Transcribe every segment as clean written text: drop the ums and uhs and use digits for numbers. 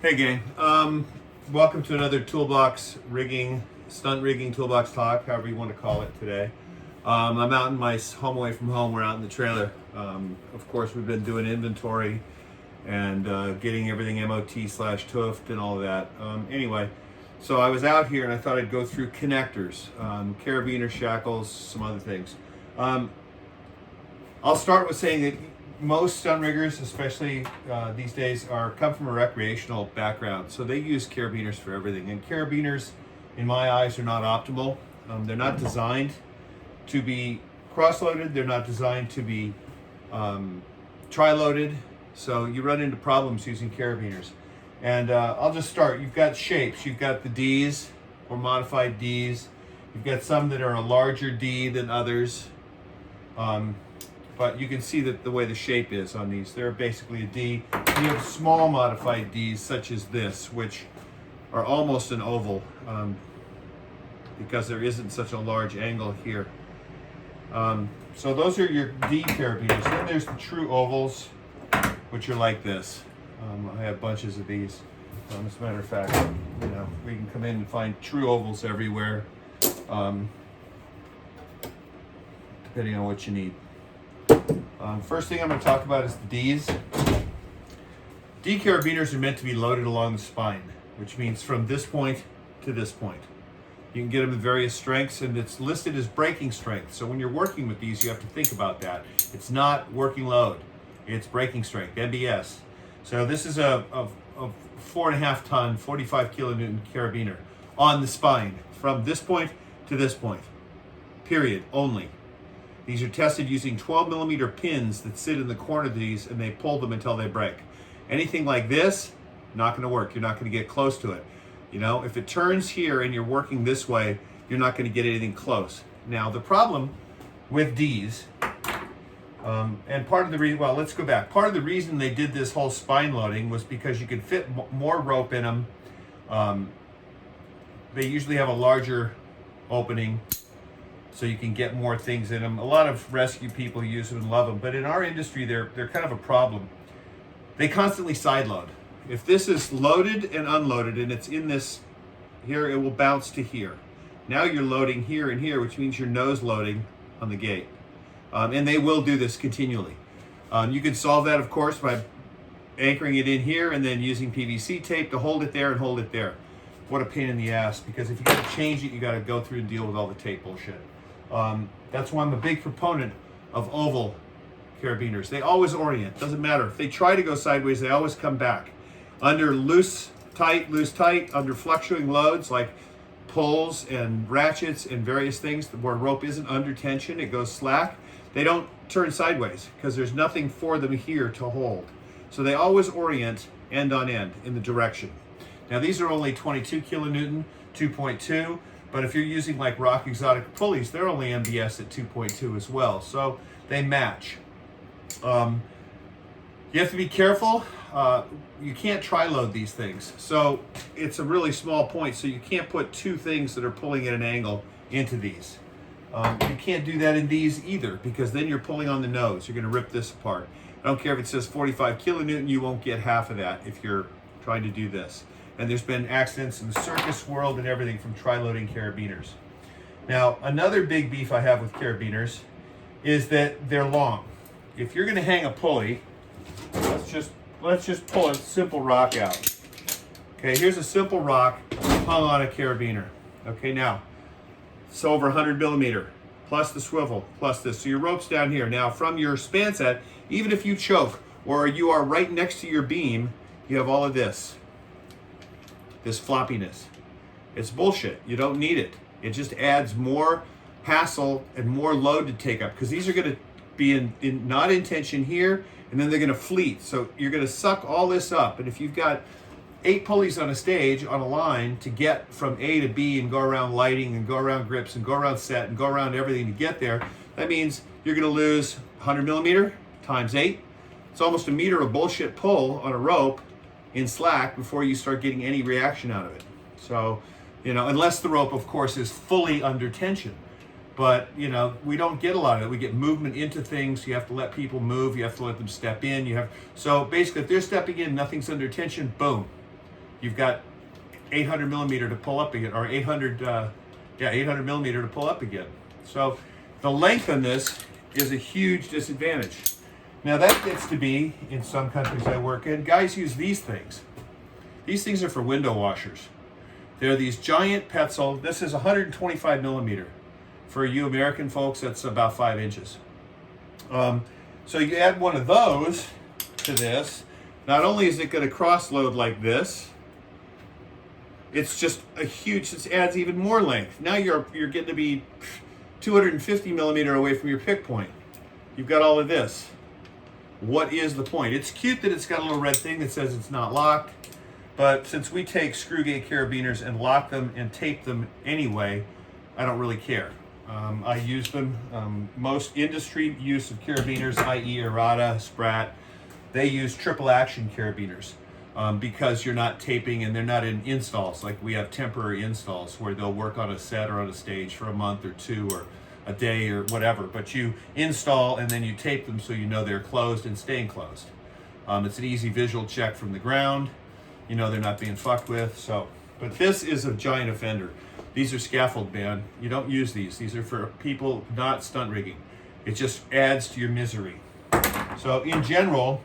Hey gang, welcome to another Toolbox rigging, stunt rigging Toolbox talk, however you want to call it today. I'm out in my home away from home, we're out in the trailer. Of course we've been doing inventory and getting everything MOT/toofed and all of that. Anyway, so I was out here and I thought I'd go through connectors, carabiner shackles, some other things. I'll start with saying that most stunt riggers, especially these days, come from a recreational background, so they use carabiners for everything. And carabiners, in my eyes, are not optimal. They're not designed to be cross-loaded. They're not designed to be tri-loaded. So you run into problems using carabiners. And I'll just start. You've got shapes. You've got the Ds or modified Ds. You've got some that are a larger D than others. But you can see that the way the shape is on these, they're basically a D. You have small modified Ds such as this, which are almost an oval because there isn't such a large angle here. So those are your D carabiners. Then there's the true ovals, which are like this. I have bunches of these. As a matter of fact, you know, we can come in and find true ovals everywhere, depending on what you need. First thing I'm going to talk about is the Ds. D carabiners are meant to be loaded along the spine, which means from this point to this point. You can get them in various strengths, and it's listed as breaking strength. So when you're working with these, you have to think about that. It's not working load, it's breaking strength, MBS. So this is a 4.5 ton, 45 kilonewton carabiner on the spine from this point to this point, period, only. These are tested using 12 millimeter pins that sit in the corner of these, and they pull them until they break. Anything like this, not going to work. You're not going to get close to it. You know, if it turns here and you're working this way, you're not going to get anything close. Now, the problem with Ds, and part of the reason, well, let's go back. Part of the reason they did this whole spine loading was because you could fit more rope in them. They usually have a larger opening, so you can get more things in them. A lot of rescue people use them and love them, but in our industry, they're kind of a problem. They constantly side load. If this is loaded and unloaded and it's in this here, it will bounce to here. Now you're loading here and here, which means you're nose loading on the gate. And they will do this continually. You can solve that, of course, by anchoring it in here and then using PVC tape to hold it there and hold it there. What a pain in the ass, because if you got to change it, you got to go through and deal with all the tape bullshit. That's why I'm a big proponent of oval carabiners. They always orient. Doesn't matter. If they try to go sideways, they always come back. Under loose, tight, under fluctuating loads like pulls and ratchets and various things where rope isn't under tension, it goes slack, they don't turn sideways because there's nothing for them here to hold. So they always orient end on end in the direction. Now these are only 22 kilonewton, 2.2. But if you're using like Rock Exotic pulleys, they're only MBS at 2.2 as well. So they match. You have to be careful. You can't tri-load these things. So it's a really small point. So you can't put two things that are pulling at an angle into these. You can't do that in these either, because then you're pulling on the nose. You're going to rip this apart. I don't care if it says 45 kilonewton, you won't get half of that if you're trying to do this. And there's been accidents in the circus world and everything from tri-loading carabiners. Now, another big beef I have with carabiners is that they're long. If you're going to hang a pulley, let's just pull a simple rock out. Okay, here's a simple rock hung on a carabiner. Okay, now it's over 100 millimeter plus the swivel plus this. So your rope's down here. Now, from your span set, even if you choke or you are right next to your beam, you have all of this floppiness. It's bullshit. You don't need it. It just adds more hassle and more load to take up, because these are going to be not in tension here, and then they're going to fleet. So you're going to suck all this up. And if you've got 8 pulleys on a stage on a line to get from A to B and go around lighting and go around grips and go around set and go around everything to get there, that means you're going to lose 100 millimeter times 8. It's almost a meter of bullshit pull on a rope in slack before you start getting any reaction out of it. So, you know, unless the rope, of course, is fully under tension. But, you know, we don't get a lot of it. We get movement into things. You have to let people move. You have to let them step in. So basically, if they're stepping in, nothing's under tension, boom. you've got 800 millimeter to pull up again, or 800 millimeter to pull up again. So the length on this is a huge disadvantage. Now that gets to be, in some countries I work in, guys use these things. These things are for window washers. They're these giant Petzl. This is 125 millimeter. For you American folks, that's about 5 inches. So you add one of those to this. Not only is it going to cross load like this, it's just a huge, this adds even more length. Now you're getting to be 250 millimeter away from your pick point. You've got all of this. What is the point? It's cute that it's got a little red thing that says it's not locked, but since we take screw gate carabiners and lock them and tape them anyway, I don't really care. I use them. Most industry use of carabiners, i.e. Errata, Sprat, they use triple action carabiners because you're not taping and they're not in installs. Like we have temporary installs where they'll work on a set or on a stage for a month or two or a day or whatever, but you install and then you tape them so you know they're closed and staying closed. It's an easy visual check from the ground. You know they're not being fucked with. So, but this is a giant offender. These are scaffold, man. You don't use these. These are for people not stunt rigging. It just adds to your misery. So in general,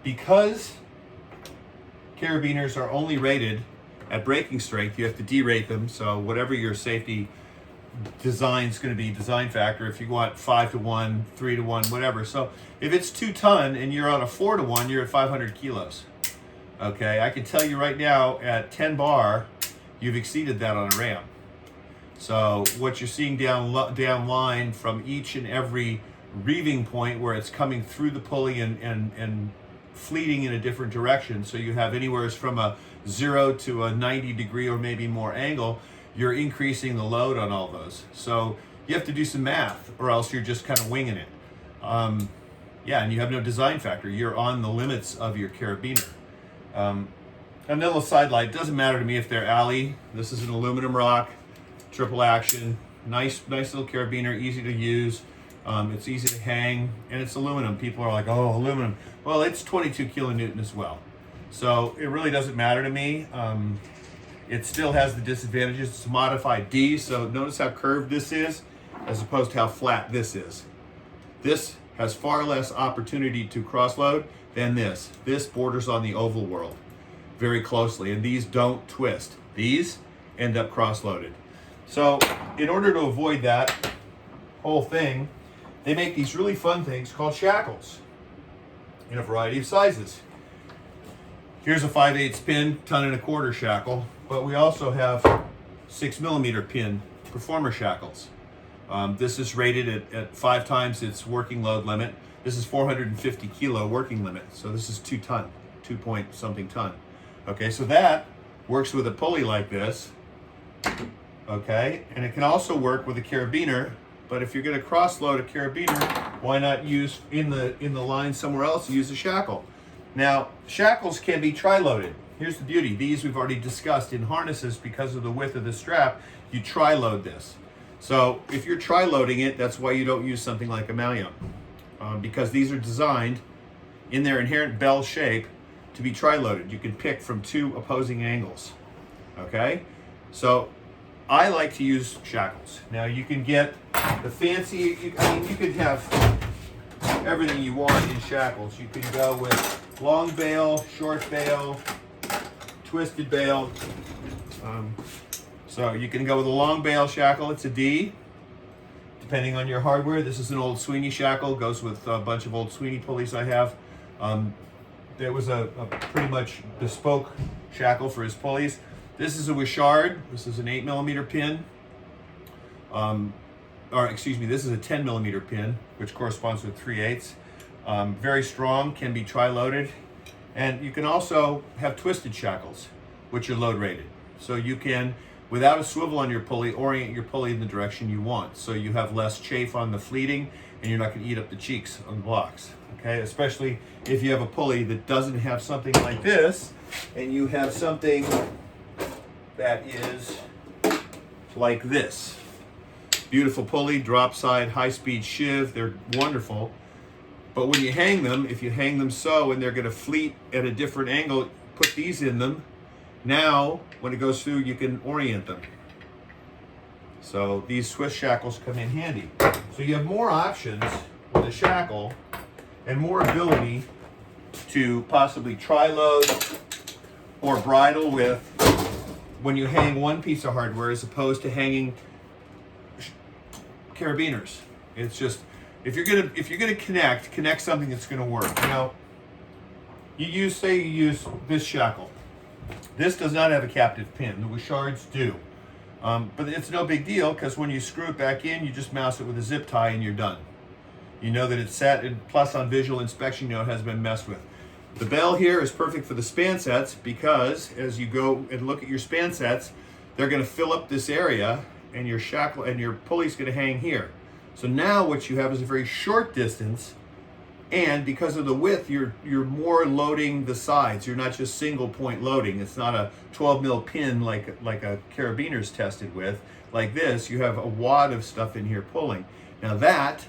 because carabiners are only rated at breaking strength, you have to derate them. So whatever your safety design is going to be, design factor, if you want 5 to 1, 3 to 1, whatever. So if it's 2 ton and you're on a 4 to 1, you're at 500 kilos. Okay, I can tell you right now at 10 bar, you've exceeded that on a ram. So what you're seeing down line from each and every reeving point where it's coming through the pulley and fleeting in a different direction, so you have anywhere from a 0 to a 90 degree or maybe more angle, you're increasing the load on all those. So you have to do some math or else you're just kind of winging it. Yeah, and you have no design factor. You're on the limits of your carabiner. And then the side light, doesn't matter to me if they're alley. This is an aluminum rock, triple action, nice little carabiner, easy to use. It's easy to hang, and it's aluminum. People are like, oh, aluminum. Well, it's 22 kilonewton as well. So it really doesn't matter to me. It still has the disadvantages. It's a modified D, so notice how curved this is as opposed to how flat this is. This has far less opportunity to cross load than this. This borders on the oval world very closely, and these don't twist. These end up cross-loaded. So in order to avoid that whole thing, they make these really fun things called shackles in a variety of sizes. Here's a 5/8 pin, 1.25 ton shackle, but we also have 6 millimeter pin performer shackles. This is rated at 5 times its working load limit. This is 450 kilo working limit, so this is 2 ton, 2 point something ton. Okay, so that works with a pulley like this, okay, and it can also work with a carabiner. But if you're going to cross load a carabiner, why not use in the line somewhere else, use a shackle? Now, shackles can be tri-loaded. Here's the beauty. These we've already discussed in harnesses because of the width of the strap. You tri-load this. So if you're tri-loading it, that's why you don't use something like a malleum, because these are designed in their inherent bell shape to be tri-loaded. You can pick from 2 opposing angles. Okay, so I like to use shackles. Now you can get the fancy, you could have everything you want in shackles. You can go with long bail, short bail, twisted bail. So you can go with a long bail shackle, it's a D, depending on your hardware. This is an old Sweeney shackle, goes with a bunch of old Sweeney pulleys I have. There was a pretty much bespoke shackle for his pulleys. This is a Wishard. This is an 8 millimeter pin. This is a 10 millimeter pin, which corresponds with 3/8. Very strong, can be tri-loaded. And you can also have twisted shackles, which are load rated. So you can, without a swivel on your pulley, orient your pulley in the direction you want. So you have less chafe on the fleeting, and you're not going to eat up the cheeks on the blocks. Okay, especially if you have a pulley that doesn't have something like this, and you have something that is like this. Beautiful pulley, drop side, high-speed shiv. They're wonderful. But when you hang them, if you hang them so, and they're going to fleet at a different angle, put these in them. Now, when it goes through, you can orient them. So these Swiss shackles come in handy. So you have more options with a shackle and more ability to possibly tri-load or bridle with when you hang one piece of hardware as opposed to hanging carabiners. It's just, if you're gonna connect something that's gonna work. Now, say you use this shackle. This does not have a captive pin. The Wishards do. But it's no big deal, because when you screw it back in, you just mouse it with a zip tie and you're done. You know that it's set, and plus on visual inspection, you know it hasn't been messed with. The bell here is perfect for the span sets, because as you go and look at your span sets, they're going to fill up this area, and your shackle and your pulley's going to hang here. So now what you have is a very short distance, and because of the width, you're more loading the sides. You're not just single point loading. It's not a 12 mil pin like a carabiner's tested with. Like this, you have a wad of stuff in here pulling. Now that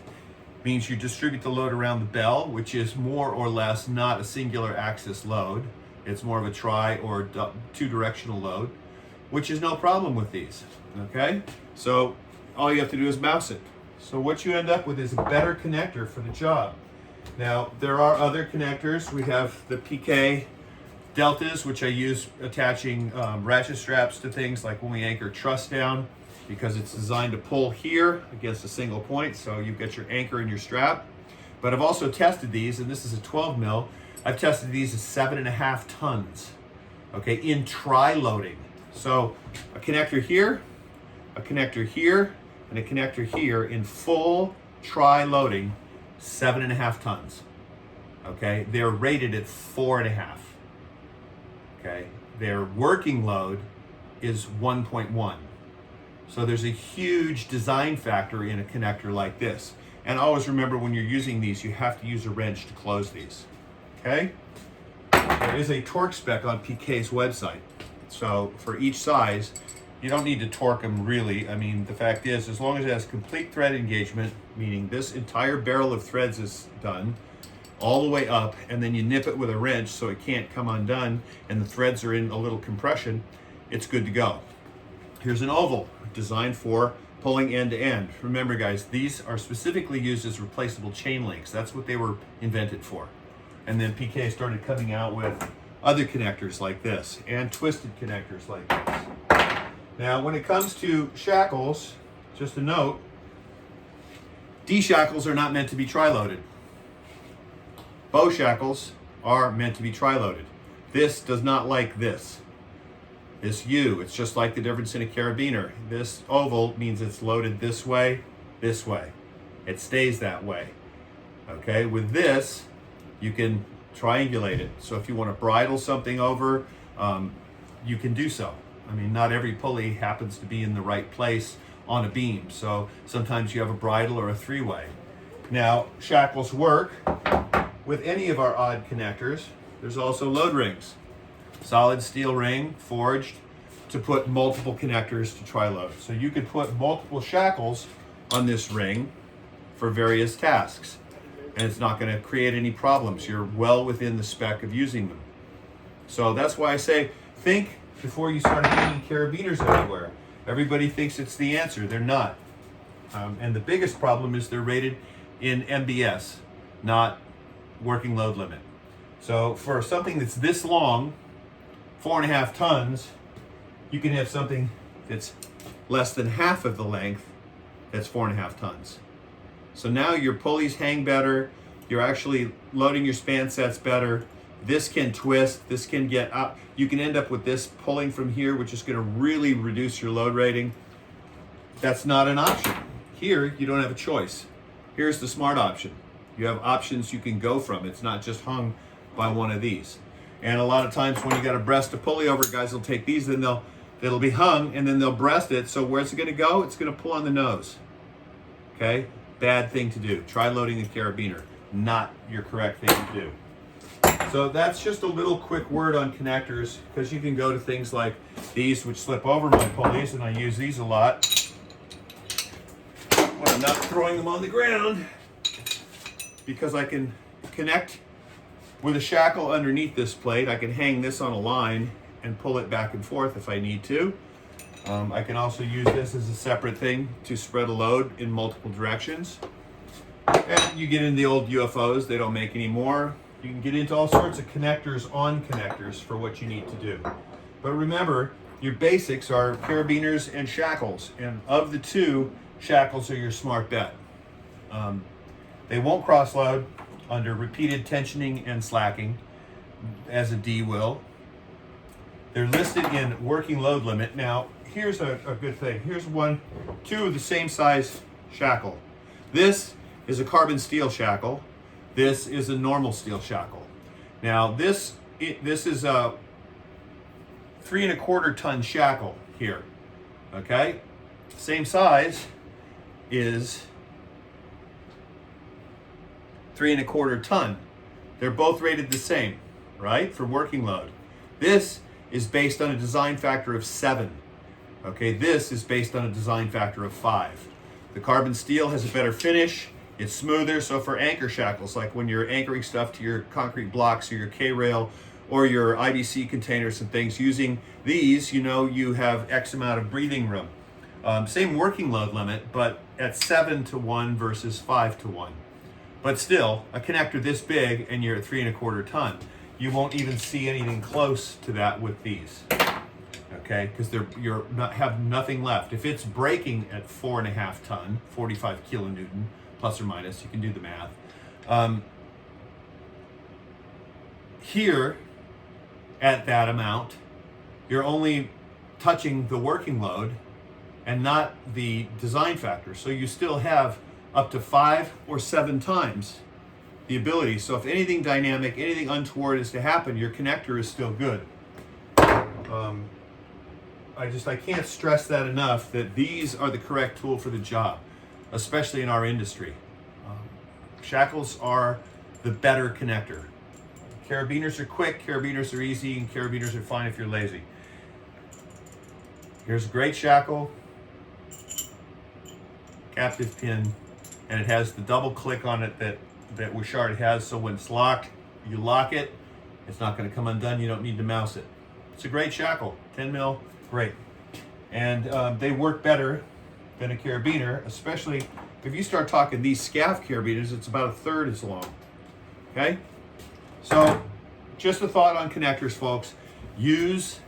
means you distribute the load around the bell, which is more or less not a singular axis load. It's more of a tri or two directional load, which is no problem with these, okay? So all you have to do is mouse it. So what you end up with is a better connector for the job. Now, there are other connectors. We have the PK deltas, which I use attaching ratchet straps to things like when we anchor truss down, because it's designed to pull here against a single point, so you get your anchor in your strap. But I've also tested these, and this is a 12 mil. I've tested these as 7.5 tons, okay, in tri-loading. So a connector here, a connector here, and a connector here in full tri-loading, 7.5 tons, okay? They're rated at 4.5, okay? Their working load is 1.1. So there's a huge design factor in a connector like this. And always remember, when you're using these, you have to use a wrench to close these, okay? There is a torque spec on PK's website. So for each size, you don't need to torque them really. I mean, the fact is, as long as it has complete thread engagement, meaning this entire barrel of threads is done all the way up, and then you nip it with a wrench so it can't come undone, and the threads are in a little compression, it's good to go. Here's an oval designed for pulling end to end. Remember guys, these are specifically used as replaceable chain links. That's what they were invented for. And then PK started coming out with other connectors like this and twisted connectors like this. Now, when it comes to shackles, just a note, D shackles are not meant to be tri-loaded. Bow shackles are meant to be tri-loaded. This does not like this. This U, it's just like the difference in a carabiner. This oval means it's loaded this way. It stays that way. Okay, with this, you can triangulate it. So if you want to bridle something over, you can do so. I mean, not every pulley happens to be in the right place on a beam. So sometimes you have a bridle or a three-way. Now, shackles work with any of our odd connectors. There's also load rings. Solid steel ring forged to put multiple connectors to tri-load. So you could put multiple shackles on this ring for various tasks, and it's not going to create any problems. You're well within the spec of using them. So that's why I say, think before you start hanging carabiners everywhere. Everybody thinks it's the answer. They're not. And the biggest problem is they're rated in MBS, not working load limit. So for something that's this long, 4.5 tons, you can have something that's less than half of the length that's 4.5 tons. So now your pulleys hang better, you're actually loading your span sets better. This can twist, this can get up. You can end up with this pulling from here, which is going to really reduce your load rating. That's not an option. Here, you don't have a choice. Here's the smart option. You have options you can go from. It's not just hung by one of these. And a lot of times when you got to breast a pulley over, guys will take these, then it'll be hung, and then they'll breast it. So where's it going to go? It's going to pull on the nose. Okay? Bad thing to do. Try loading a carabiner. Not your correct thing to do. So that's just a little quick word on connectors, because you can go to things like these, which slip over my pulleys, and I use these a lot when I'm not throwing them on the ground, because I can connect With a shackle underneath this plate, I can hang this on a line and pull it back and forth if I need to. I can also use this as a separate thing to spread a load in multiple directions. And you get into the old UFOs, they don't make any more. You can get into all sorts of connectors on connectors for what you need to do. But remember, your basics are carabiners and shackles. And of the two, shackles are your smart bet. They won't cross load under repeated tensioning and slacking, as a D will. They're listed in working load limit. Now, here's a good thing. Here's two of the same size shackle. This is a carbon steel shackle. This is a normal steel shackle. Now, this is a 3 1/4 ton shackle here. Okay, same size is 3 1/4 ton. They're both rated the same, right, for working load. This is based on a design factor of 7. Okay, this is based on a design factor of 5. The carbon steel has a better finish. It's smoother, so for anchor shackles, like when you're anchoring stuff to your concrete blocks or your K-rail or your IBC containers and things, using these, you have X amount of breathing room. Same working load limit, but at 7 to 1 versus 5 to 1. But still, a connector this big and you're at 3 1/4 ton. You won't even see anything close to that with these. Okay, because have nothing left. If it's breaking at 4.5 ton, 45 kilonewton, plus or minus, you can do the math. Here, at that amount, you're only touching the working load and not the design factor. So you still have up to 5 or 7 times the ability. So if anything dynamic, anything untoward is to happen, your connector is still good. I can't stress that enough, that these are the correct tool for the job, especially in our industry. Shackles are the better connector. Carabiners are quick, carabiners are easy, and carabiners are fine if you're lazy. Here's a great shackle, captive pin, and it has the double click on it that Wishart has, so when it's locked, you lock it, it's not going to come undone, you don't need to mouse it. It's a great shackle, 10 mil, great. And they work better than a carabiner, especially if you start talking these scav carabiners, it's about 1/3 as long. Okay? So, just a thought on connectors, folks. Use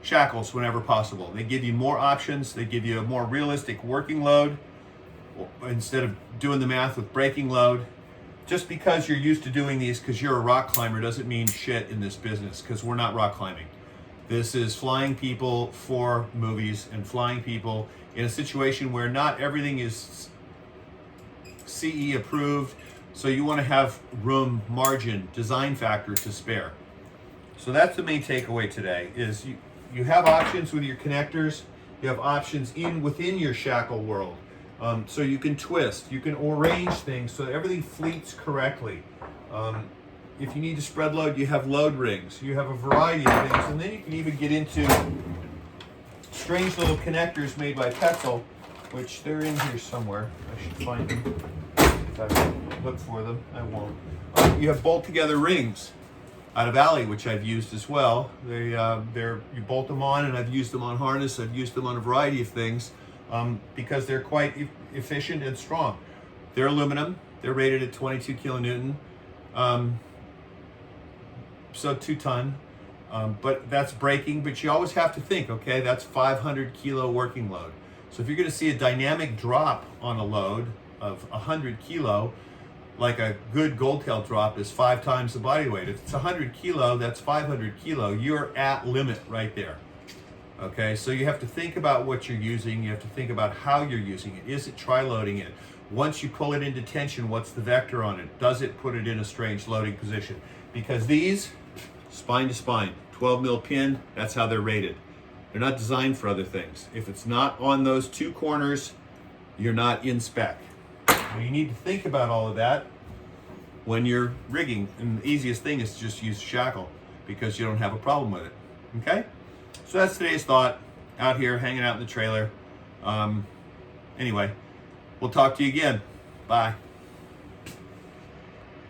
shackles whenever possible. They give you more options, they give you a more realistic working load instead of doing the math with breaking load. Just because you're used to doing these because you're a rock climber doesn't mean shit in this business, because we're not rock climbing. This is flying people for movies and flying people in a situation where not everything is CE approved, so you want to have room, margin, design factor to spare. So that's the main takeaway today, is you have options with your connectors, you have options within your shackle world. So you can twist, you can arrange things so that everything fleets correctly. If you need to spread load, you have load rings. You have a variety of things, and then you can even get into strange little connectors made by Petzl, which they're in here somewhere. I should find them. If I look for them, I won't. You have bolt together rings out of Alley, which I've used as well. You bolt them on, and I've used them on harness. I've used them on a variety of things because they're quite efficient and strong. They're aluminum. They're rated at 22 kilonewton. So 2 ton, but that's braking, but you always have to think, okay, that's 500 kilo working load. So if you're going to see a dynamic drop on a load of 100 kilo, like a good gold tail drop is 5 times the body weight. If it's 100 kilo, that's 500 kilo. You're at limit right there. Okay, so you have to think about what you're using. You have to think about how you're using it. Is it tri-loading it? Once you pull it into tension, what's the vector on it? Does it put it in a strange loading position? Because these, spine to spine, 12 mil pin, that's how they're rated. They're not designed for other things. If it's not on those 2 corners, you're not in spec. Now you need to think about all of that when you're rigging, and the easiest thing is to just use shackle because you don't have a problem with it. Okay? So that's today's thought, out here hanging out in the trailer. Anyway, we'll talk to you again. Bye.